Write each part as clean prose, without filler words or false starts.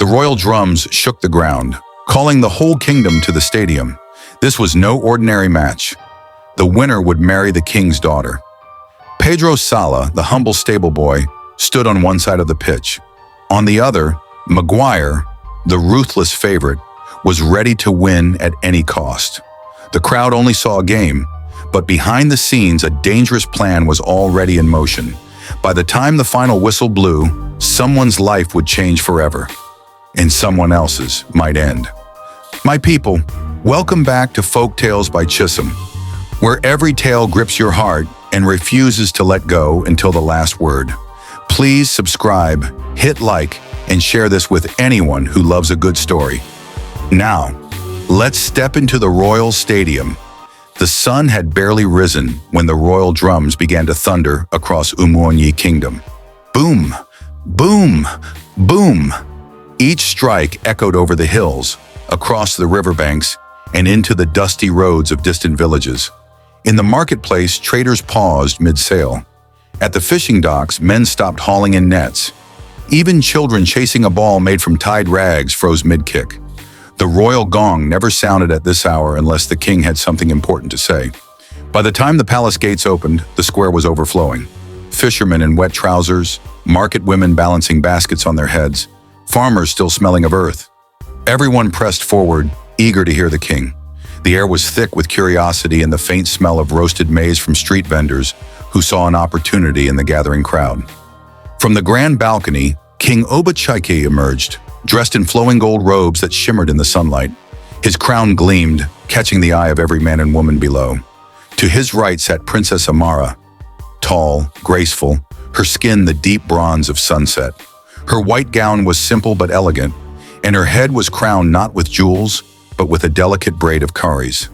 royal drums shook the ground, calling the whole kingdom to the stadium. This was no ordinary match. The winner would marry the king's daughter. Pedro Salah, the humble stable boy, stood on one side of the pitch. On the other, Maguire, the ruthless favorite, was ready to win at any cost. The crowd only saw a game, but behind the scenes a dangerous plan was already in motion. By the time the final whistle blew, someone's life would change forever, and someone else's might end. My people, welcome back to Folktales by Chisom, where every tale grips your heart and refuses to let go until the last word. Please subscribe, hit like, and share this with anyone who loves a good story. Now, let's step into the royal stadium. The sun had barely risen when the royal drums began to thunder across Umuonyi Kingdom. Boom, boom, boom. Each strike echoed over the hills, across the riverbanks, and into the dusty roads of distant villages. In the marketplace, traders paused mid-sail. At the fishing docks, men stopped hauling in nets. Even children chasing a ball made from tied rags froze mid-kick. The royal gong never sounded at this hour unless the king had something important to say. By the time the palace gates opened, the square was overflowing. Fishermen in wet trousers, market women balancing baskets on their heads, farmers still smelling of earth. Everyone pressed forward, eager to hear the king. The air was thick with curiosity and the faint smell of roasted maize from street vendors who saw an opportunity in the gathering crowd. From the grand balcony, King Umuonyi emerged, dressed in flowing gold robes that shimmered in the sunlight. His crown gleamed, catching the eye of every man and woman below. To his right sat Princess Amara, tall, graceful, her skin the deep bronze of sunset. Her white gown was simple but elegant, and her head was crowned not with jewels, but with a delicate braid of cowries.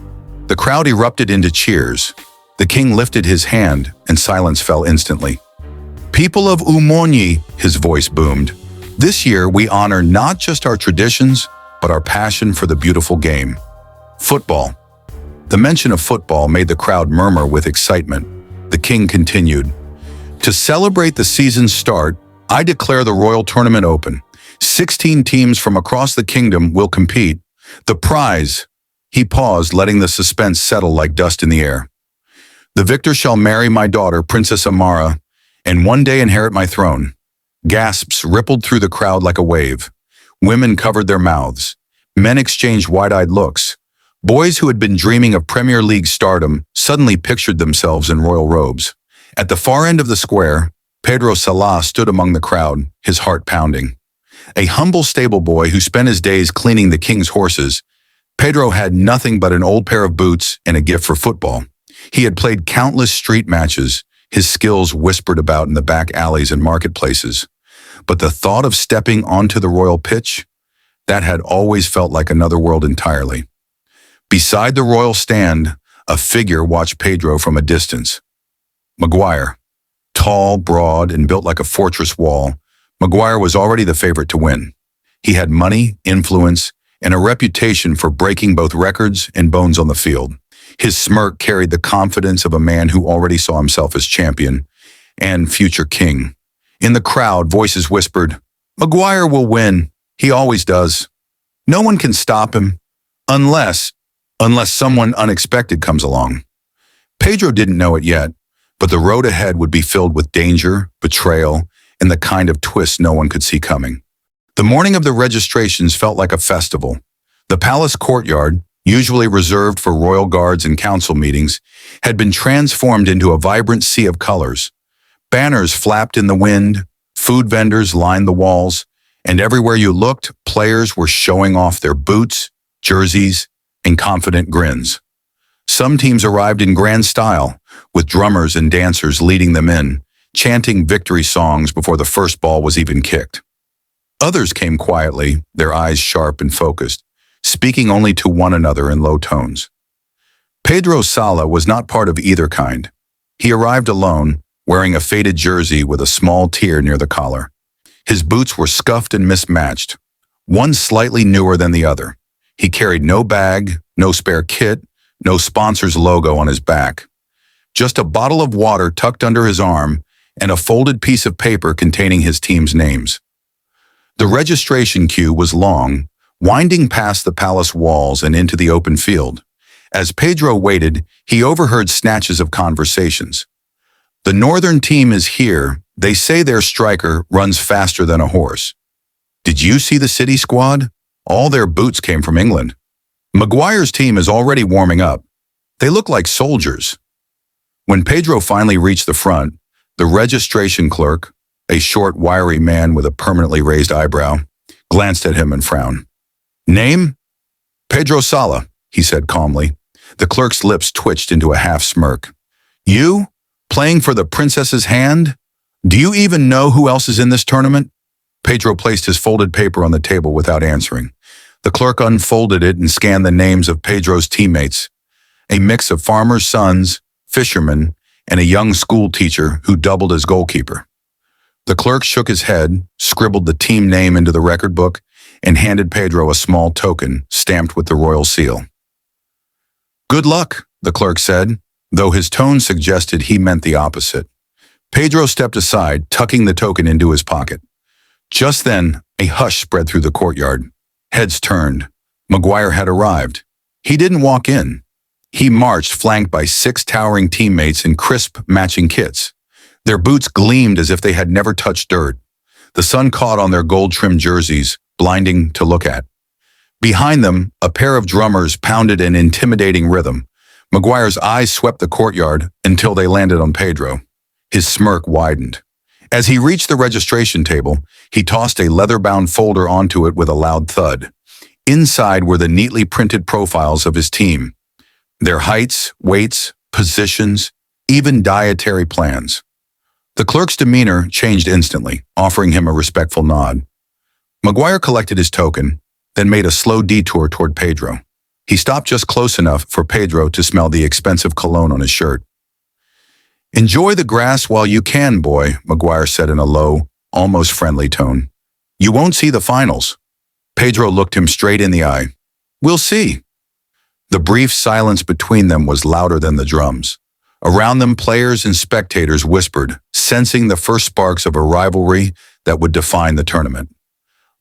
The crowd erupted into cheers. The king lifted his hand, and silence fell instantly. "People of Umuonyi," his voice boomed, "this year we honor not just our traditions, but our passion for the beautiful game. Football." The mention of football made the crowd murmur with excitement. The king continued, "To celebrate the season's start, I declare the royal tournament open. 16 teams from across the kingdom will compete. The prize—" He paused, letting the suspense settle like dust in the air. "The victor shall marry my daughter, Princess Amara, and one day inherit my throne." Gasps rippled through the crowd like a wave. Women covered their mouths. Men exchanged wide-eyed looks. Boys who had been dreaming of Premier League stardom suddenly pictured themselves in royal robes. At the far end of the square, Pedro Salah stood among the crowd, his heart pounding. A humble stable boy who spent his days cleaning the king's horses, Pedro had nothing but an old pair of boots and a gift for football. He had played countless street matches, his skills whispered about in the back alleys and marketplaces. But the thought of stepping onto the royal pitch, that had always felt like another world entirely. Beside the royal stand, a figure watched Pedro from a distance. Maguire. Tall, broad, and built like a fortress wall, Maguire was already the favorite to win. He had money, influence, and a reputation for breaking both records and bones on the field. His smirk carried the confidence of a man who already saw himself as champion and future king. In the crowd, voices whispered, "Maguire will win. He always does. No one can stop him, unless someone unexpected comes along." Pedro didn't know it yet, but the road ahead would be filled with danger, betrayal, and the kind of twist no one could see coming. The morning of the registrations felt like a festival. The palace courtyard, usually reserved for royal guards and council meetings, had been transformed into a vibrant sea of colors. Banners flapped in the wind, food vendors lined the walls, and everywhere you looked, players were showing off their boots, jerseys, and confident grins. Some teams arrived in grand style, with drummers and dancers leading them in, chanting victory songs before the first ball was even kicked. Others came quietly, their eyes sharp and focused, speaking only to one another in low tones. Pedro Salah was not part of either kind. He arrived alone, wearing a faded jersey with a small tear near the collar. His boots were scuffed and mismatched, one slightly newer than the other. He carried no bag, no spare kit, no sponsor's logo on his back. Just a bottle of water tucked under his arm and a folded piece of paper containing his team's names. The registration queue was long, winding past the palace walls and into the open field. As Pedro waited, he overheard snatches of conversations. "The northern team is here. They say their striker runs faster than a horse. Did you see the city squad? All their boots came from England. Maguire's team is already warming up. They look like soldiers." When Pedro finally reached the front, the registration clerk, a short, wiry man with a permanently raised eyebrow, glanced at him and frowned. "Name?" "Pedro Salah," he said calmly. The clerk's lips twitched into a half smirk. "You? Playing for the princess's hand? Do you even know who else is in this tournament?" Pedro placed his folded paper on the table without answering. The clerk unfolded it and scanned the names of Pedro's teammates, a mix of farmers' sons, fishermen, and a young school teacher who doubled as goalkeeper. The clerk shook his head, scribbled the team name into the record book, and handed Pedro a small token stamped with the royal seal. "Good luck," the clerk said, though his tone suggested he meant the opposite. Pedro stepped aside, tucking the token into his pocket. Just then, a hush spread through the courtyard. Heads turned. Maguire had arrived. He didn't walk in. He marched flanked by 6 towering teammates in crisp, matching kits. Their boots gleamed as if they had never touched dirt. The sun caught on their gold-trimmed jerseys, blinding to look at. Behind them, a pair of drummers pounded an intimidating rhythm. Maguire's eyes swept the courtyard until they landed on Pedro. His smirk widened. As he reached the registration table, he tossed a leather-bound folder onto it with a loud thud. Inside were the neatly printed profiles of his team. Their heights, weights, positions, even dietary plans. The clerk's demeanor changed instantly, offering him a respectful nod. Maguire collected his token, then made a slow detour toward Pedro. He stopped just close enough for Pedro to smell the expensive cologne on his shirt. "Enjoy the grass while you can, boy," Maguire said in a low, almost friendly tone. "You won't see the finals." Pedro looked him straight in the eye. "We'll see." The brief silence between them was louder than the drums. Around them, players and spectators whispered, sensing the first sparks of a rivalry that would define the tournament.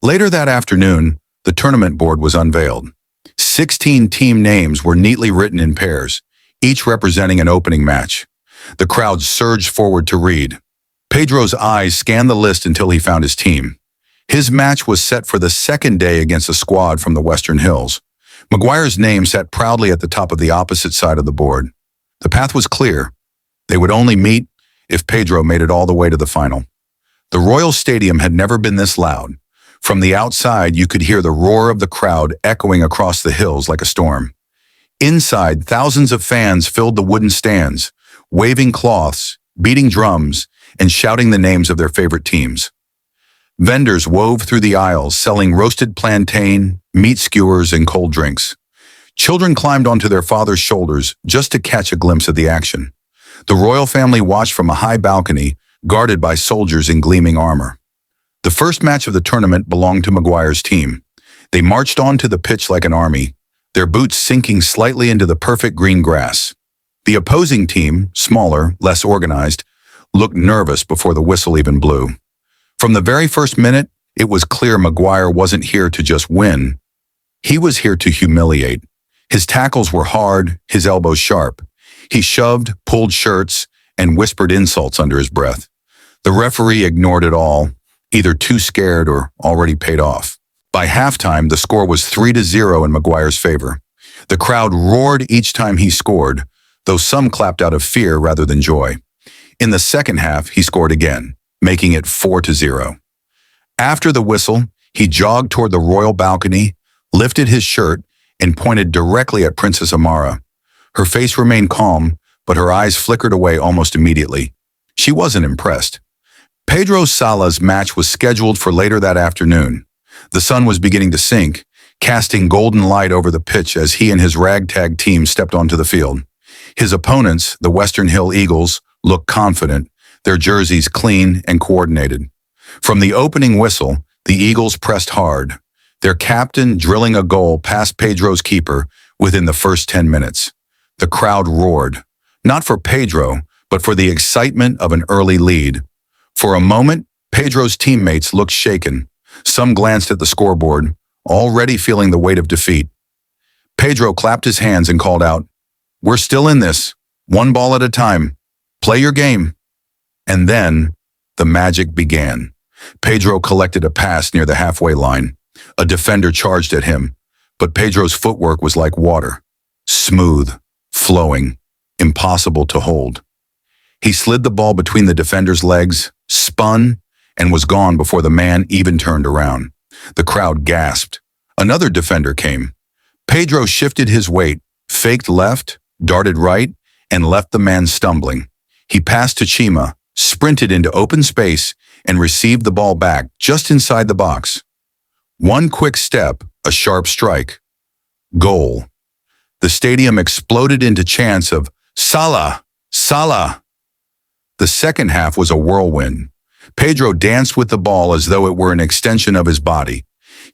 Later that afternoon, the tournament board was unveiled. 16 team names were neatly written in pairs, each representing an opening match. The crowd surged forward to read. Pedro's eyes scanned the list until he found his team. His match was set for the second day against a squad from the Western Hills. Maguire's name sat proudly at the top of the opposite side of the board. The path was clear. They would only meet if Pedro made it all the way to the final. The Royal Stadium had never been this loud. From the outside, you could hear the roar of the crowd echoing across the hills like a storm. Inside, thousands of fans filled the wooden stands, waving cloths, beating drums, and shouting the names of their favorite teams. Vendors wove through the aisles, selling roasted plantain, meat skewers, and cold drinks. Children climbed onto their father's shoulders just to catch a glimpse of the action. The royal family watched from a high balcony, guarded by soldiers in gleaming armor. The first match of the tournament belonged to Maguire's team. They marched onto the pitch like an army, their boots sinking slightly into the perfect green grass. The opposing team, smaller, less organized, looked nervous before the whistle even blew. From the very first minute, it was clear Maguire wasn't here to just win. He was here to humiliate. His tackles were hard, his elbows sharp. He shoved, pulled shirts, and whispered insults under his breath. The referee ignored it all, either too scared or already paid off. By halftime, the score was 3-0 in Maguire's favor. The crowd roared each time he scored, though some clapped out of fear rather than joy. In the second half, he scored again, making it 4-0. After the whistle, he jogged toward the royal balcony, lifted his shirt, and pointed directly at Princess Amara. Her face remained calm, but her eyes flickered away almost immediately. She wasn't impressed. Pedro Salah's match was scheduled for later that afternoon. The sun was beginning to sink, casting golden light over the pitch as he and his ragtag team stepped onto the field. His opponents, the Western Hill Eagles, looked confident, their jerseys clean and coordinated. From the opening whistle, the Eagles pressed hard, their captain drilling a goal past Pedro's keeper within the first 10 minutes. The crowd roared, not for Pedro, but for the excitement of an early lead. For a moment, Pedro's teammates looked shaken, Some glanced at the scoreboard, already feeling the weight of defeat. Pedro clapped his hands and called out, "We're still in this, one ball at a time. Play your game." And then, the magic began. Pedro collected a pass near the halfway line. A defender charged at him, but Pedro's footwork was like water. Smooth, flowing, impossible to hold. He slid the ball between the defender's legs, spun, and was gone before the man even turned around. The crowd gasped. Another defender came. Pedro shifted his weight, faked left, darted right, and left the man stumbling. He passed to Chima, sprinted into open space, and received the ball back just inside the box. One quick step, a sharp strike. Goal. The stadium exploded into chants of "Salah! Salah!" The second half was a whirlwind. Pedro danced with the ball as though it were an extension of his body.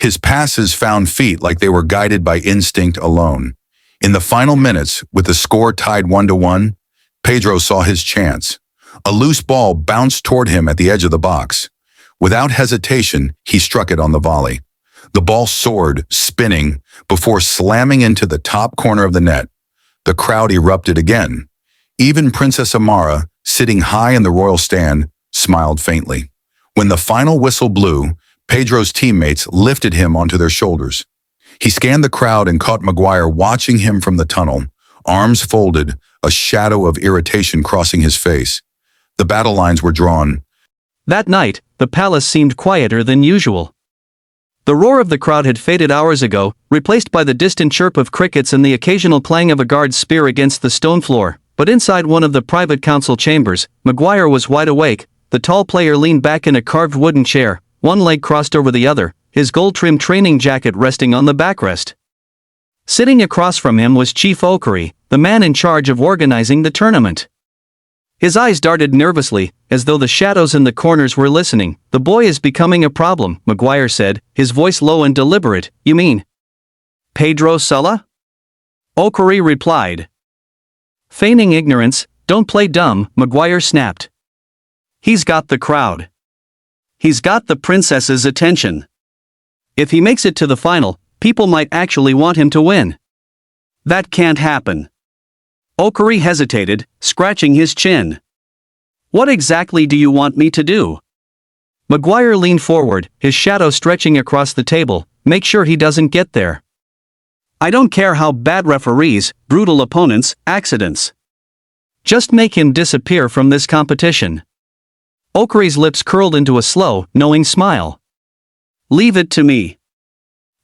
His passes found feet like they were guided by instinct alone. In the final minutes, with the score tied 1-1, Pedro saw his chance. A loose ball bounced toward him at the edge of the box. Without hesitation, he struck it on the volley. The ball soared, spinning, before slamming into the top corner of the net. The crowd erupted again. Even Princess Amara, sitting high in the royal stand, smiled faintly. When the final whistle blew, Pedro's teammates lifted him onto their shoulders. He scanned the crowd and caught Maguire watching him from the tunnel, arms folded, a shadow of irritation crossing his face. The battle lines were drawn. That night, the palace seemed quieter than usual. The roar of the crowd had faded hours ago, replaced by the distant chirp of crickets and the occasional clang of a guard's spear against the stone floor. But inside one of the private council chambers, Maguire was wide awake. The tall player leaned back in a carved wooden chair, one leg crossed over the other, his gold-trimmed training jacket resting on the backrest. Sitting across from him was Chief Okori, the man in charge of organizing the tournament. His eyes darted nervously, as though the shadows in the corners were listening. "The boy is becoming a problem," Maguire said, his voice low and deliberate. "You mean Pedro Salah?" Okori replied. Feigning ignorance, "Don't play dumb," Maguire snapped. "He's got the crowd. He's got the princess's attention. If he makes it to the final, people might actually want him to win. That can't happen." Okori hesitated, scratching his chin. "What exactly do you want me to do?" Maguire leaned forward, his shadow stretching across the table. "Make sure he doesn't get there. I don't care how bad referees, brutal opponents, accidents. Just make him disappear from this competition." Okori's lips curled into a slow, knowing smile. "Leave it to me."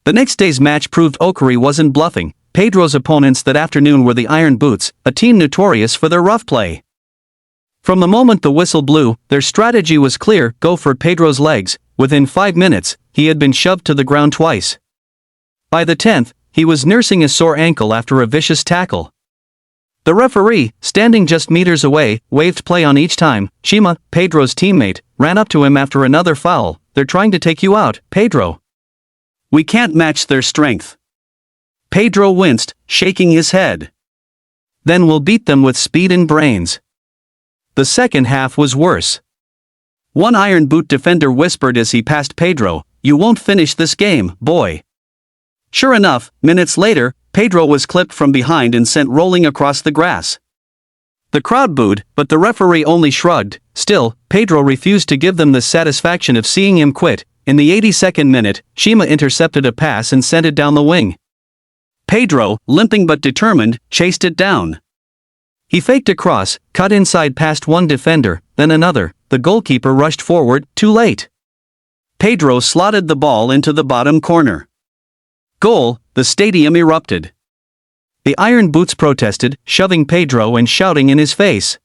The next day's match proved Okori wasn't bluffing. Pedro's opponents that afternoon were the Iron Boots, a team notorious for their rough play. From the moment the whistle blew, their strategy was clear: go for Pedro's legs. Within 5 minutes, he had been shoved to the ground twice. By the 10th, he was nursing a sore ankle after a vicious tackle. The referee, standing just meters away, waved play on each time. Chima, Pedro's teammate, ran up to him after another foul. "They're trying to take you out, Pedro. We can't match their strength." Pedro winced, shaking his head. "Then we'll beat them with speed and brains." The second half was worse. One Iron Boot defender whispered as he passed Pedro, "You won't finish this game, boy." Sure enough, minutes later, Pedro was clipped from behind and sent rolling across the grass. The crowd booed, but the referee only shrugged. Still, Pedro refused to give them the satisfaction of seeing him quit. In the 82nd minute, Chima intercepted a pass and sent it down the wing. Pedro, limping but determined, chased it down. He faked a cross, cut inside past one defender, then another. The goalkeeper rushed forward, too late. Pedro slotted the ball into the bottom corner. Goal! The stadium erupted. The Iron Boots protested, shoving Pedro and shouting in his face.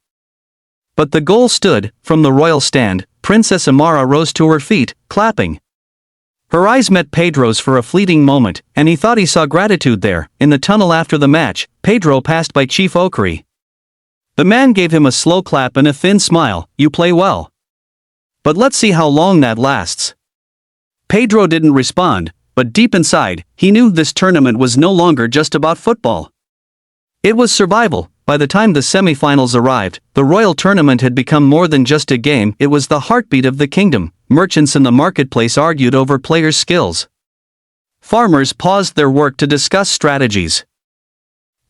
But the goal stood. From the royal stand, Princess Amara rose to her feet, clapping. Her eyes met Pedro's for a fleeting moment, and he thought he saw gratitude there. In the tunnel after the match, Pedro passed by Chief Okori. The man gave him a slow clap and a thin smile. "You play well. But let's see how long that lasts." Pedro didn't respond, but deep inside, he knew this tournament was no longer just about football. It was survival. By the time the semi-finals arrived, the royal tournament had become more than just a game. It was the heartbeat of the kingdom. merchants in the marketplace argued over players' skills. Farmers paused their work to discuss strategies.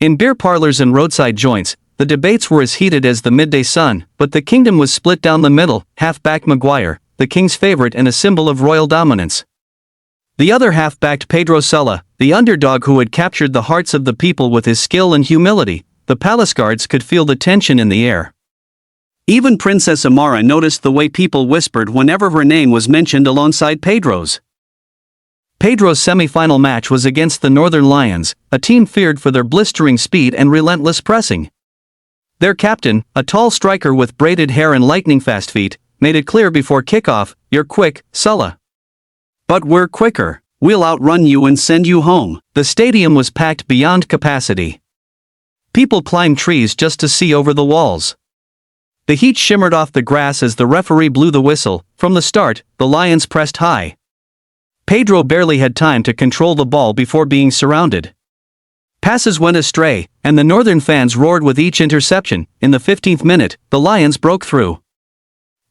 In beer parlors and roadside joints, the debates were as heated as the midday sun, but the kingdom was split down the middle, half backed Maguire, the king's favorite and a symbol of royal dominance. The other half backed Pedro Salah, the underdog who had captured the hearts of the people with his skill and humility. The palace guards could feel the tension in the air. Even Princess Amara noticed the way people whispered whenever her name was mentioned alongside Pedro's. Pedro's semi-final match was against the Northern Lions, a team feared for their blistering speed and relentless pressing. Their captain, a tall striker with braided hair and lightning-fast feet, made it clear before kickoff, "You're quick, Salah. But we're quicker. We'll outrun you and send you home." The stadium was packed beyond capacity. People climbed trees just to see over the walls. The heat shimmered off the grass as the referee blew the whistle. From the start, the Lions pressed high. Pedro barely had time to control the ball before being surrounded. Passes went astray, and the Northern fans roared with each interception. In the 15th minute, the Lions broke through.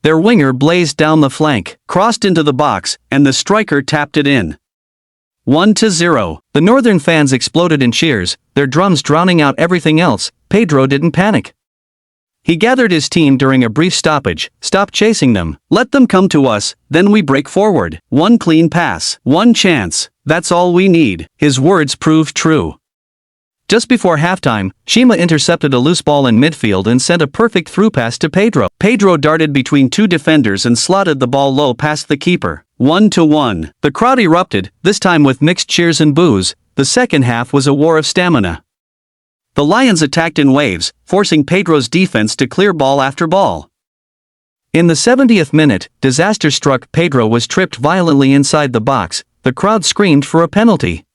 Their winger blazed down the flank, crossed into the box, and the striker tapped it in. 1-0. The Northern fans exploded in cheers, their drums drowning out everything else. Pedro didn't panic. He gathered his team during a brief stoppage. "Stop chasing them. Let them come to us, then we break forward. One clean pass, one chance. That's all we need." His words proved true. Just before halftime, Chisom intercepted a loose ball in midfield and sent a perfect through pass to Pedro. Pedro darted between two defenders and slotted the ball low past the keeper. 1-1. The crowd erupted, this time with mixed cheers and boos. The second half was a war of stamina. The Lions attacked in waves, forcing Pedro's defense to clear ball after ball. In the 70th minute, disaster struck. Pedro was tripped violently inside the box. The crowd screamed for a penalty.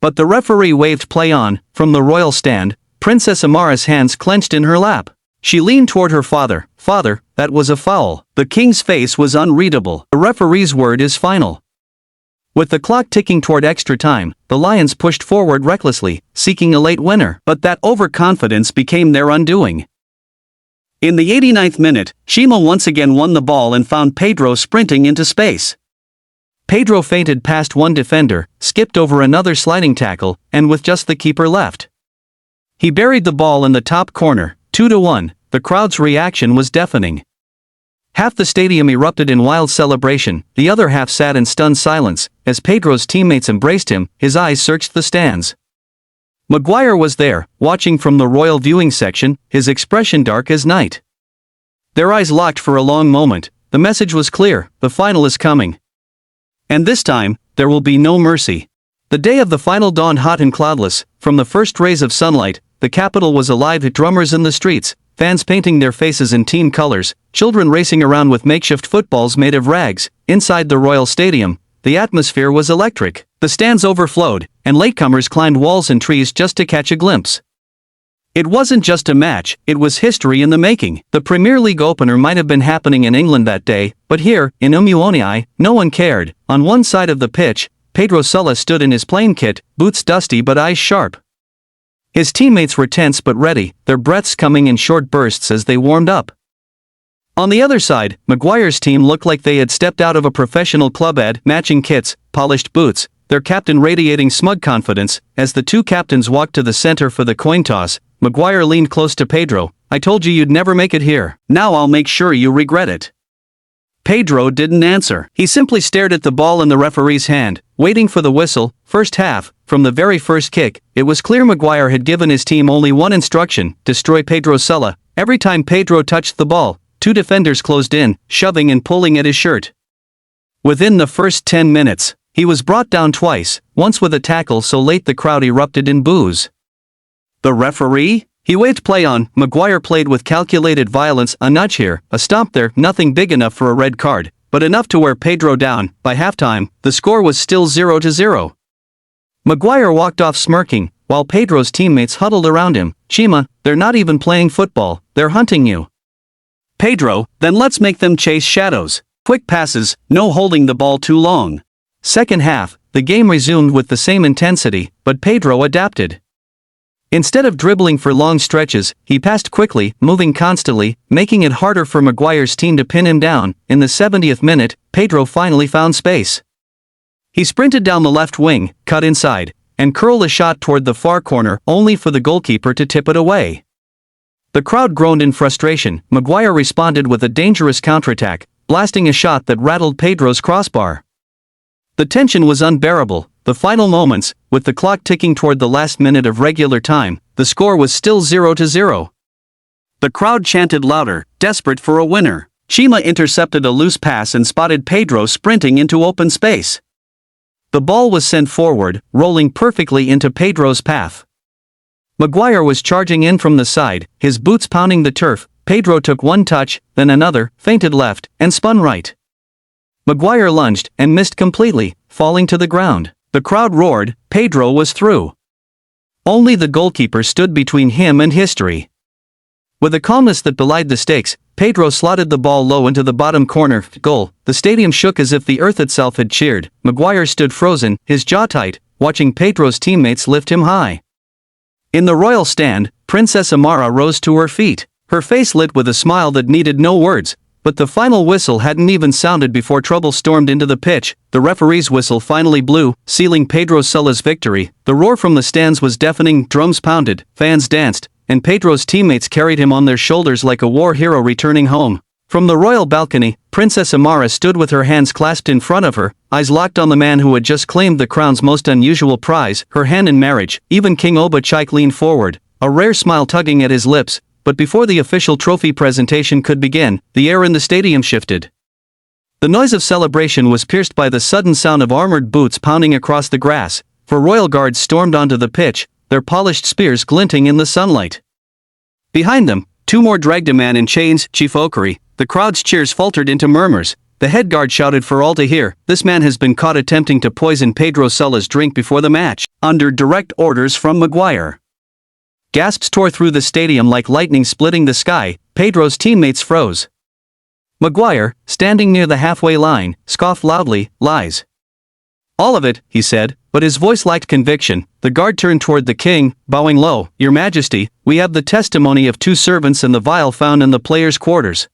But the referee waved play on. From the royal stand, Princess Amara's hands clenched in her lap. She leaned toward her father. "Father, that was a foul." The king's face was unreadable. The referee's word is final. With the clock ticking toward extra time, the Lions pushed forward recklessly, seeking a late winner. But that overconfidence became their undoing. In the 89th minute, Chisom once again won the ball and found Pedro sprinting into space. Pedro feinted past one defender, skipped over another sliding tackle, and with just the keeper left, he buried the ball in the top corner. 2-1. The crowd's reaction was deafening. Half the stadium erupted in wild celebration, the other half sat in stunned silence. As Pedro's teammates embraced him, his eyes searched the stands. Maguire was there, watching from the royal viewing section, his expression dark as night. Their eyes locked for a long moment. The message was clear: the final is coming. And this time, there will be no mercy. The day of the final dawned hot and cloudless. From the first rays of sunlight, the capital was alive with drummers in the streets, fans painting their faces in team colors, children racing around with makeshift footballs made of rags. Inside the royal stadium, the atmosphere was electric. The stands overflowed, and latecomers climbed walls and trees just to catch a glimpse. It wasn't just a match, it was history in the making. The Premier League opener might have been happening in England that day, but here, in Umuonyi, no one cared. On one side of the pitch, Pedro Salah stood in his plain kit, boots dusty but eyes sharp. His teammates were tense but ready, their breaths coming in short bursts as they warmed up. On the other side, Maguire's team looked like they had stepped out of a professional club ad, matching kits, polished boots, their captain radiating smug confidence. As the two captains walked to the center for the coin toss, Maguire leaned close to Pedro. "I told you you'd never make it here. Now I'll make sure you regret it." Pedro didn't answer. He simply stared at the ball in the referee's hand, waiting for the whistle. First half. From the very first kick, it was clear Maguire had given his team only one instruction: destroy Pedro Salah. Every time Pedro touched the ball, two defenders closed in, shoving and pulling at his shirt. Within the first 10 minutes, he was brought down twice, once with a tackle so late the crowd erupted in boos. The referee? He waved play on. Maguire played with calculated violence, a nudge here, a stomp there, nothing big enough for a red card, but enough to wear Pedro down. By halftime, the score was still 0-0. Maguire walked off smirking, while Pedro's teammates huddled around him. "Chisom, they're not even playing football, they're hunting you." "Pedro, then let's make them chase shadows. Quick passes, no holding the ball too long." Second half, the game resumed with the same intensity, but Pedro adapted. Instead of dribbling for long stretches, he passed quickly, moving constantly, making it harder for Maguire's team to pin him down. In the 70th minute, Pedro finally found space. He sprinted down the left wing, cut inside, and curled a shot toward the far corner, only for the goalkeeper to tip it away. The crowd groaned in frustration. Maguire responded with a dangerous counterattack, blasting a shot that rattled Pedro's crossbar. The tension was unbearable. The final moments, with the clock ticking toward the last minute of regular time, the score was still 0-0. The crowd chanted louder, desperate for a winner. Chisom intercepted a loose pass and spotted Pedro sprinting into open space. The ball was sent forward, rolling perfectly into Pedro's path. Maguire was charging in from the side, his boots pounding the turf. Pedro took one touch, then another, feinted left, and spun right. Maguire lunged and missed completely, falling to the ground. The crowd roared. Pedro was through. Only the goalkeeper stood between him and history. With a calmness that belied the stakes, Pedro slotted the ball low into the bottom corner. Goal. The stadium shook as if the earth itself had cheered. Maguire stood frozen, his jaw tight, watching Pedro's teammates lift him high. In the royal stand, Princess Amara rose to her feet, her face lit with a smile that needed no words. But the final whistle hadn't even sounded before trouble stormed into the pitch. The referee's whistle finally blew, sealing Pedro Salah's victory. The roar from the stands was deafening, drums pounded, fans danced, and Pedro's teammates carried him on their shoulders like a war hero returning home. From the royal balcony, Princess Amara stood with her hands clasped in front of her, eyes locked on the man who had just claimed the crown's most unusual prize, her hand in marriage. Even King Oba leaned forward, a rare smile tugging at his lips. But before the official trophy presentation could begin, the air in the stadium shifted. The noise of celebration was pierced by the sudden sound of armored boots pounding across the grass, for royal guards stormed onto the pitch, their polished spears glinting in the sunlight. Behind them, two more dragged a man in chains. Chisom. The crowd's cheers faltered into murmurs. The head guard shouted for all to hear, "This man has been caught attempting to poison Pedro Salah's drink before the match, under direct orders from Maguire." Gasps tore through the stadium like lightning splitting the sky. Pedro's teammates froze. Maguire, standing near the halfway line, scoffed loudly, "Lies." "All of it," he said, but his voice lacked conviction. The guard turned toward the king, bowing low. "Your Majesty, we have the testimony of two servants and the vial found in the players' quarters."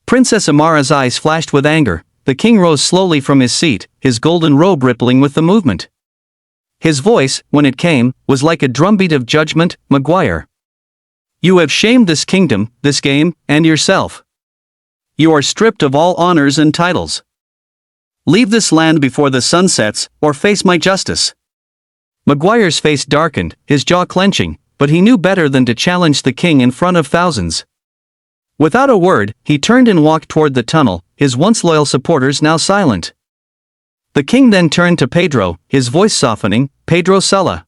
Princess Amara's eyes flashed with anger. The king rose slowly from his seat, his golden robe rippling with the movement. His voice, when it came, was like a drumbeat of judgment. "Maguire, you have shamed this kingdom, this game, and yourself. You are stripped of all honors and titles. Leave this land before the sun sets, or face my justice." Maguire's face darkened, his jaw clenching, but he knew better than to challenge the king in front of thousands. Without a word, he turned and walked toward the tunnel, his once loyal supporters now silent. The king then turned to Pedro, his voice softening. "Pedro Salah,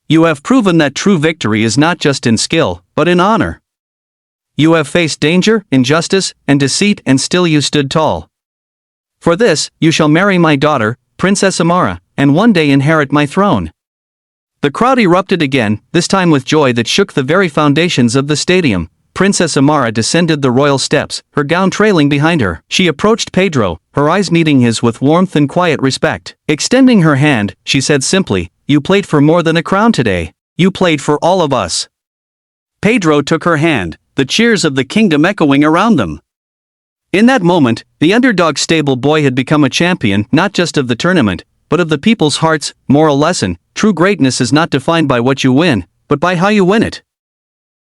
you have proven that true victory is not just in skill, but in honor. You have faced danger, injustice, and deceit, and still you stood tall. For this, you shall marry my daughter, Princess Amara, and one day inherit my throne." The crowd erupted again, this time with joy that shook the very foundations of the stadium. Princess Amara descended the royal steps, her gown trailing behind her. She approached Pedro, her eyes meeting his with warmth and quiet respect. Extending her hand, she said simply, "You played for more than a crown today. You played for all of us." Pedro took her hand, the cheers of the kingdom echoing around them. In that moment, the underdog stable boy had become a champion, not just of the tournament, but of the people's hearts. Moral lesson: true greatness is not defined by what you win, but by how you win it.